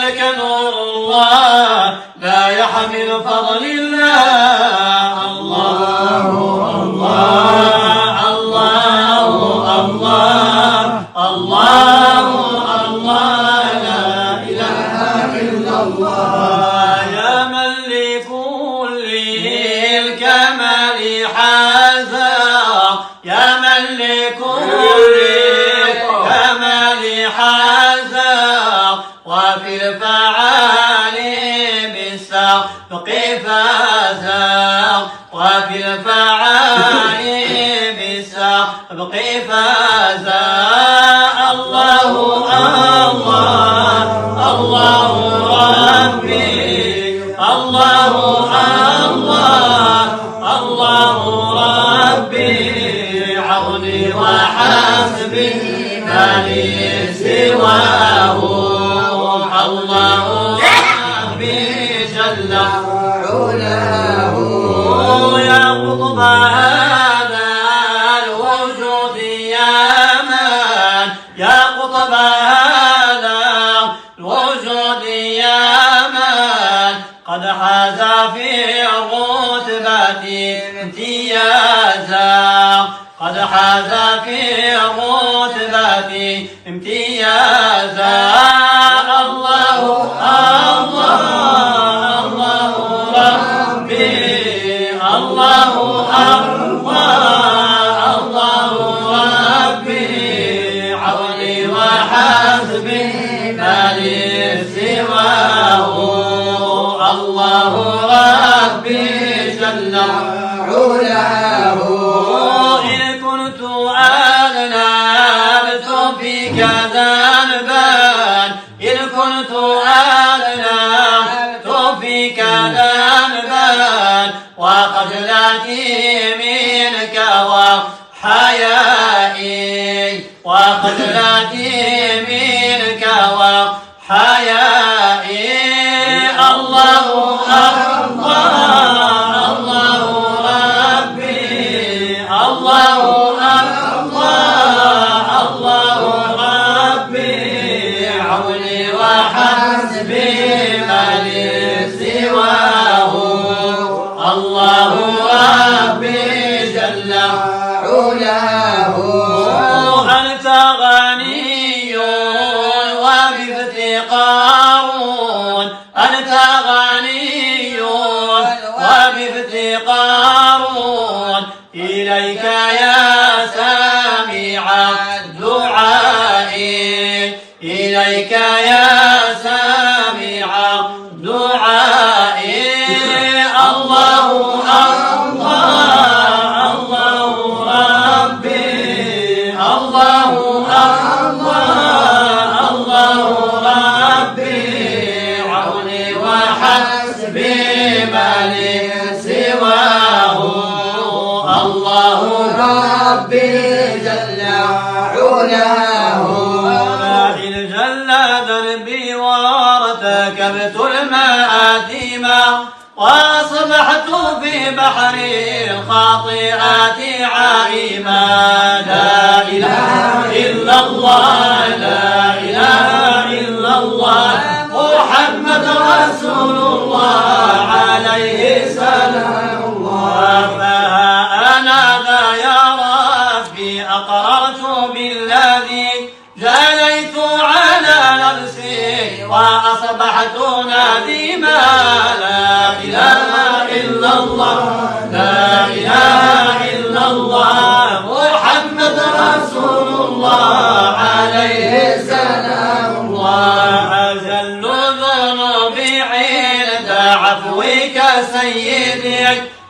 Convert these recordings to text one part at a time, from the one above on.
فيك نور الله لا يحمل فضل الله. الله الله الله الله الله الله لا إله إلا الله. يا من لكل الكمال حازا، يا من لكل الكمال حازا، وفي الفعال بالسبق فازا، وفي الفعال بالسبق فازا. الله الله الله ربي، الله الله الله ربي، عوني وحسبي ما لي سواه. الله ربي جل علاه. يا قطب هذا الوجود يا من، يا قطب هذا الوجود يا من قد حاز في الرتبة امتيازا، قد حاز في الرتبة امتيازا. الله الله الله ربي، الله الله الله ربي، عوني وحسبي ما لي سواه. الله ربي جل علاه. إن كنت أذنبت فيك ذنبا، إن كنت أذنبت فيك ذنبا، وخجلتي منك وحيائي، وخجلتي منك وحيائي. الله الله الله ربي، الله الله الله ربي، عوني وحسبي ما لي سواه. الله ربي جل علاه. أنت غني وبافتقار، أنت غني وبافتقار إليك يا سامع الدعاء، إليك يا سامع الدعاء. الله الله الله ربي، الله الله الله ربي، عوني وحسبي ما لي سواه. الله ربي جل علاه. إن جل ذنبي وارتكبت المآثم، وأصبحت في بحر الخاطئات عائما. لا إله إلا الله، لا إله إلا الله، محمد رسول الله عليه سلام الله. فها أنا ذا يا ربي أقررت بالذي جليت على نفسي، وأصبحت نادما. لا إله إلا الله، لا إله إلا الله، محمد رسول الله عليه سلام الله. أجل ذنوبي عند عفوك سيدي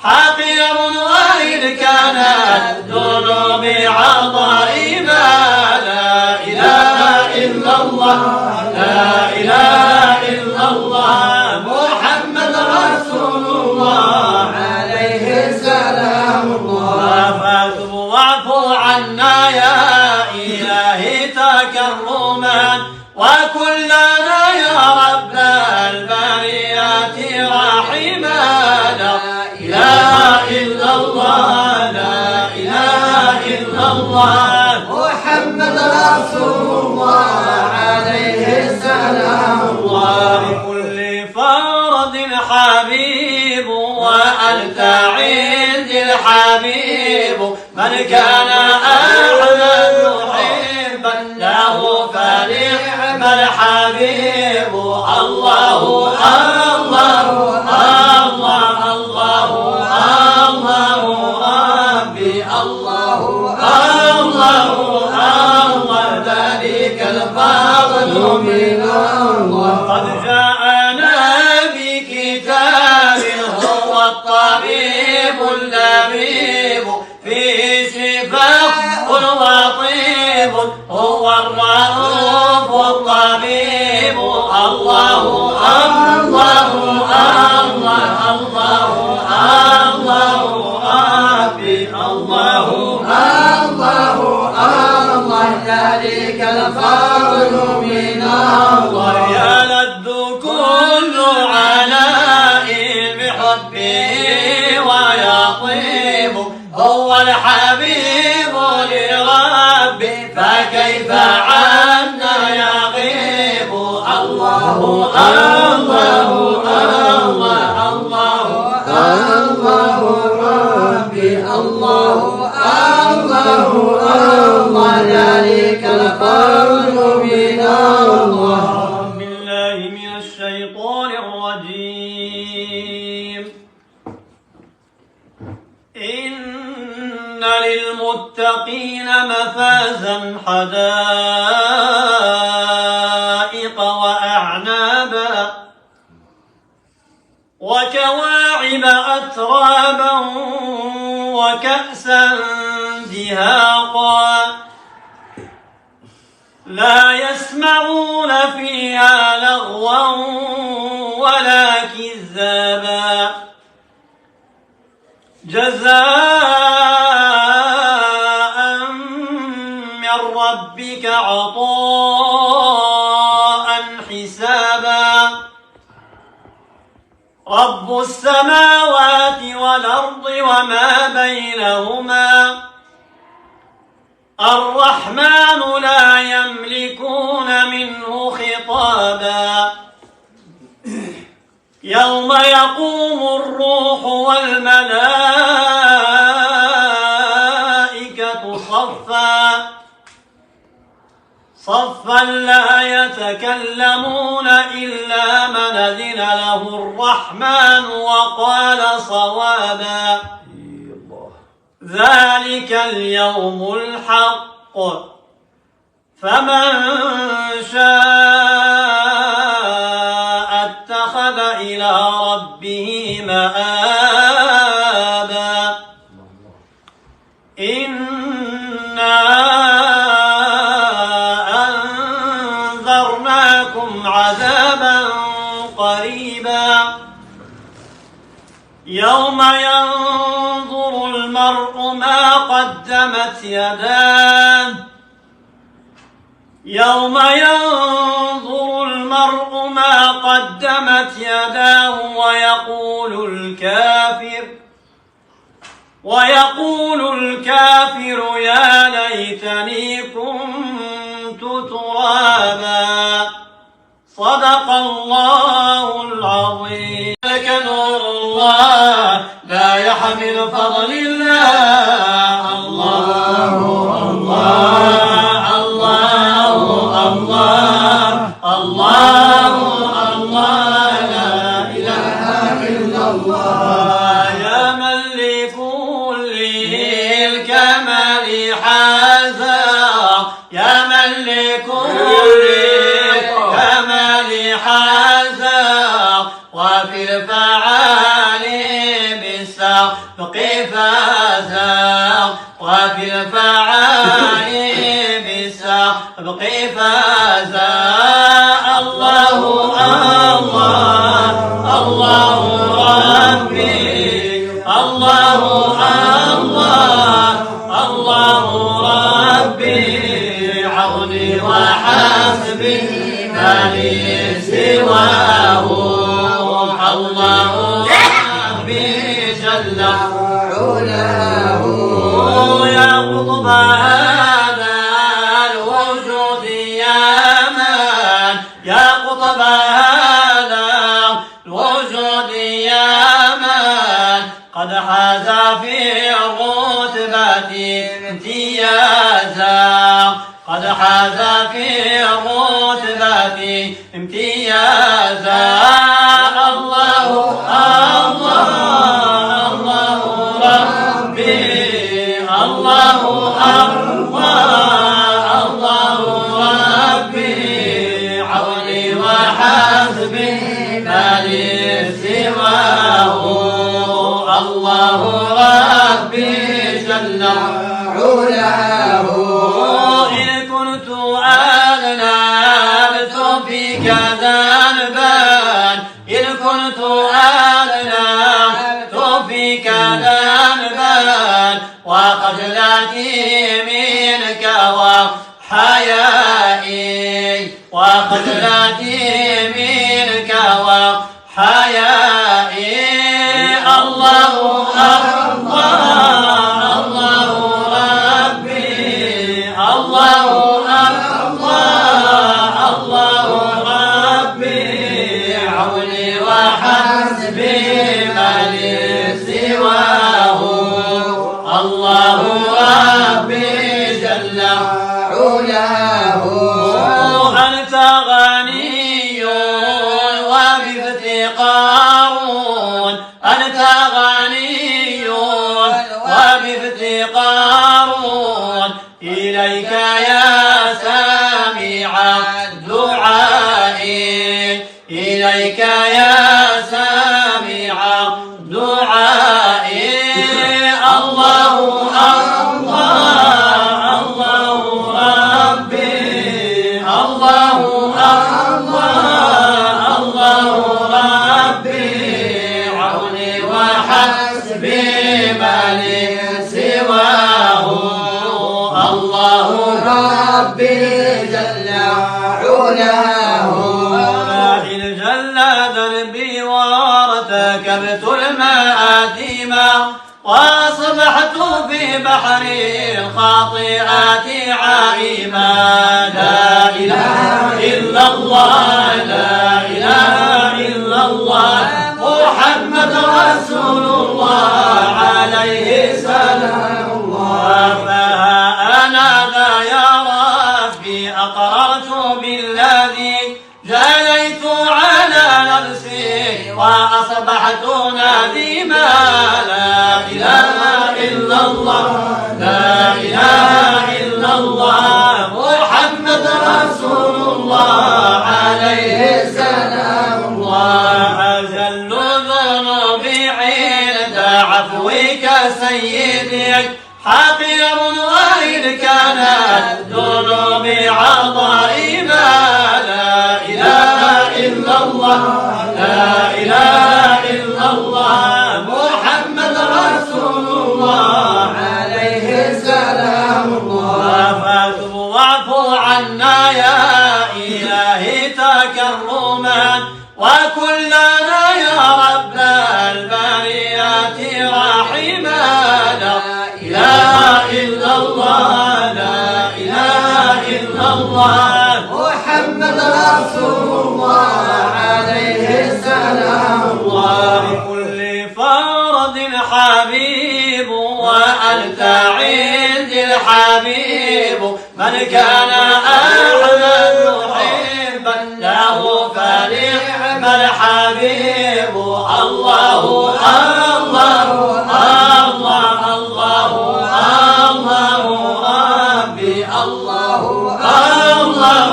حقير، وإن كانت ذنوبي عظيمة. لا إله إلا الله، لا إله إلا الله، محمد رسول الله عليه سلام الله. فاتب واعفو عنا يا إلهي تكرما، وكلنا يا رب البريات رحما. لا إله الحبيب وأنت عندي الحبيب من كان أحمد محبا له فنعم الحبيب الله الله الله الله الله ربي الله الله الله ذلك الفضل من الله قد جاءنا بكتاب هو الطبيب اللبيب في شفاء وطيب هو الرؤوف الطبيب الله الله الله الله الله ربي الله الله الله ذلك الفضل من الله يا لد كل عناء بحبه ويطيب هو الحبيب لربي فكيف عنا يغيب الله الله الله الله الله ربي الله الله الله ذلك الفضل من الله بالله من الشيطان الرجيم إن للمتقين مفازا حدائق وأعنابا وكواعب أترابا وكأسا دهاقا لا يسمعون فيها لغوا ولا كذابا جزاء من ربك عطاء حسابا رب السماوات والأرض وما بينهما الرحمن لا يملكون منه خطابا يوم يقوم الروح والملائكة صفا صفا لا يتكلمون إلا من أذن له الرحمن وقال صوابا ذلك اليوم الحق فمن شاء اتخذ إلى ربه مآبا إنا أنذرناكم عذابا قريبا يوم ينظر المرء ما قدمت يداه يوم ينظر المرء ما قدمت يداه ويقول الكافر يا ليتني كنت ترابا صدق الله العظيم لك نور الله لا يحمل فضل الله الله الله الله الله الله الله لا إله إلا الله يا من لكل الكمال حازا يا من لكل الكمال حازا وفي الفعال بالسبق فازا وفي الفعال بالسبق فازا الله الله الله ربي الله الله الله ربي عوني وحسبي ما لي سوى امتيازا. الله الله الله ربي، الله الله الله ربي، عوني وحسبي ما لي سواه. الله ربي جل علاه. إن كنت أذنبت فيك ذنبا، إن كنت أذنبت فيك ذنبا، وخجلتي منك وحيائي، وخجلتي منك وحيائي. الله الله الله ربي، الله الله الله ربي، عوني وحسبي ما لي سواه. الله ربي جل علاه. أنت غني وبافتقار، أنت غني وبافتقار إليك يا سامع الدعاء، إليك يا سامع الدعاء. الله الله الله ربي، الله الله الله ربي، عوني وحسبي ما لي سواه. الله ربي جل علاه. إن جل ذنبي وارتكبت المآثم، وأصبحت في بحر الخاطئات عائما. لا إله إلا الله، لا إله إلا الله، محمد رسول الله عليه سلام الله. فها أنا ذا يا ربي أقررت بالذي جنيت على نفسي، وأصبحت نديما. لا إله إلا الله، لا إله إلا الله، محمد رسول الله عليه سلام الله. أجل ذنوبي عند عفوك سيدي حقير، وإن كانت ذنوبي عظيمة. لا إله إلا الله، لا إله إلا الله، محمد رسول الله عليه سلام الله. فاتب واعف عنا يا إلهي تكرما، وكلنا يا رب البريات رحما. لا إله إلا الله، لا إله إلا الله، محمد رسول الله عليه سلام الله. لكل فرد حبيب، وأنت عندي الحبيب. من كان أحمد محبا له فنعم الحبيب. الله الله الله الله الله ربي، الله الله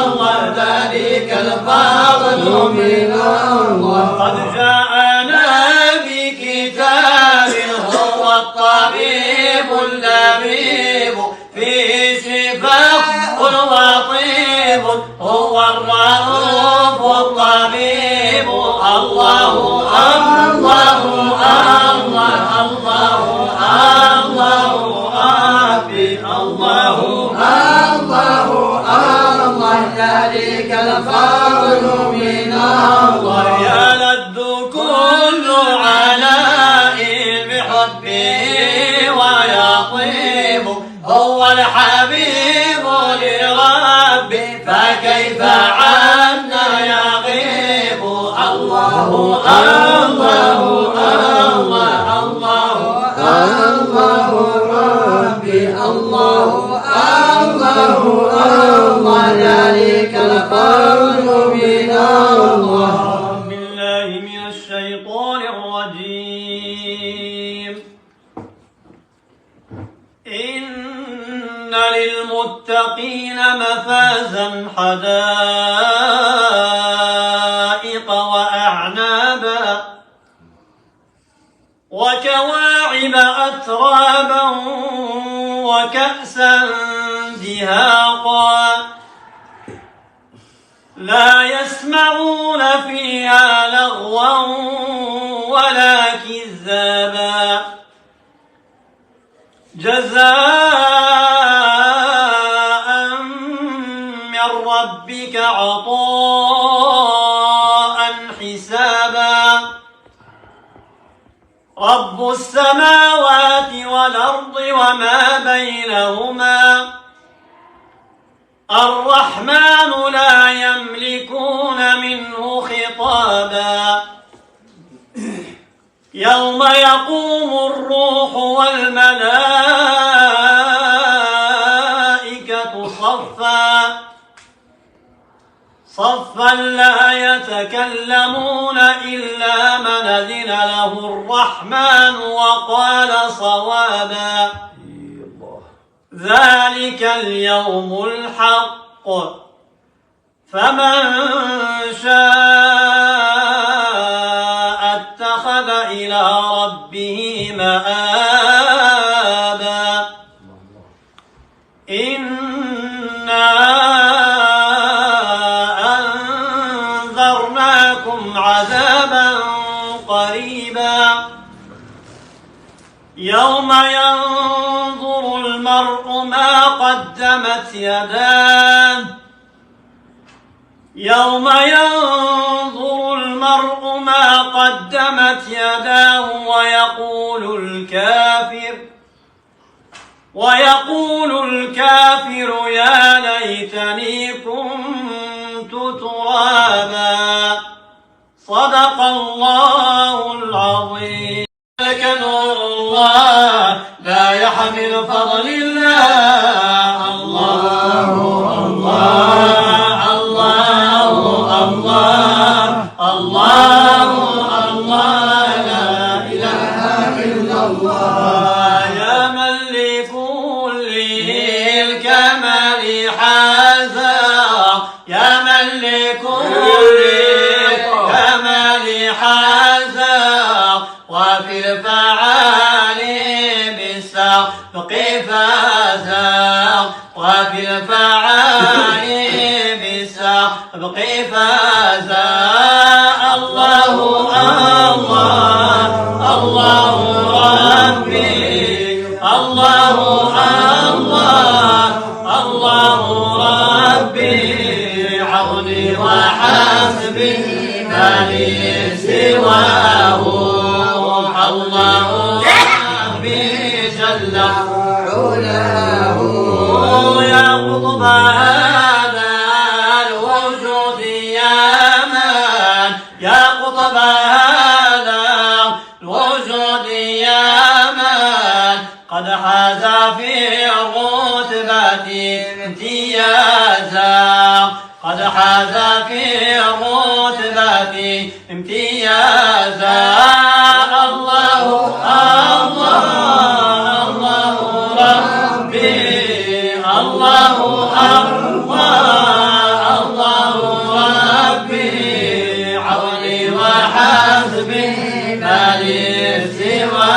الله، ذلك الفضل من الله. قد جاءنا بكتاب هو الطبيب اللبيب، فيه شفاء وطيب، هو الرؤوف الطبيب. الله الله الله الله الله ربي، الله الله الله، ذلك الفضل من الله. يلد كل عناء بحبه ويطيب، هو الحبيب لربي، فكيف عنا يغيب. الله الله الله الله الله ربي، الله الله الله، ذلك الفضل حدائق وأعنابا وكواعب أترابا وكأسا دهاقا لا يسمعون فيها لغوا ولا كذابا جزاء من ربك عطاء حسابا رب السماوات والأرض وما بينهما الرحمن لا يملكون منه خطابا يوم يقوم الروح والملائكة صفا لا يتكلمون إلا من أذن له الرحمن وقال صوابا ذلك اليوم الحق فمن شاء اتخذ إلى ربه مآبا إنا أنذرناكم عذابا قريبا يوم ينظر المرء ما قدمت يداه يوم ينظر المرء ما قدمت يداه ويقول الكافر يا ليتني كنت ترابا صدق الله العظيم لك نور الله لا يحمل فضل الله الله الله الله الله الله الله لا إله إلا الله يا من لكل الكمال حازا يا من لكل الكمال حازا وفي الفعال بالسبق فازا وفي الفعال بالسبق فازا الله الله الله ربي الله الله الله ربي عوني وحسبي ما لي سواه الله ربي جل علاه يا قطب هذا الوجود يا من يا قطب هذا الوجود يا من قد حاز في الرتبة امتيازا قد حاز في الرتبة امتيازا الله الله الله ربي الله الله الله ربي عوني وحسبي ما لي سواه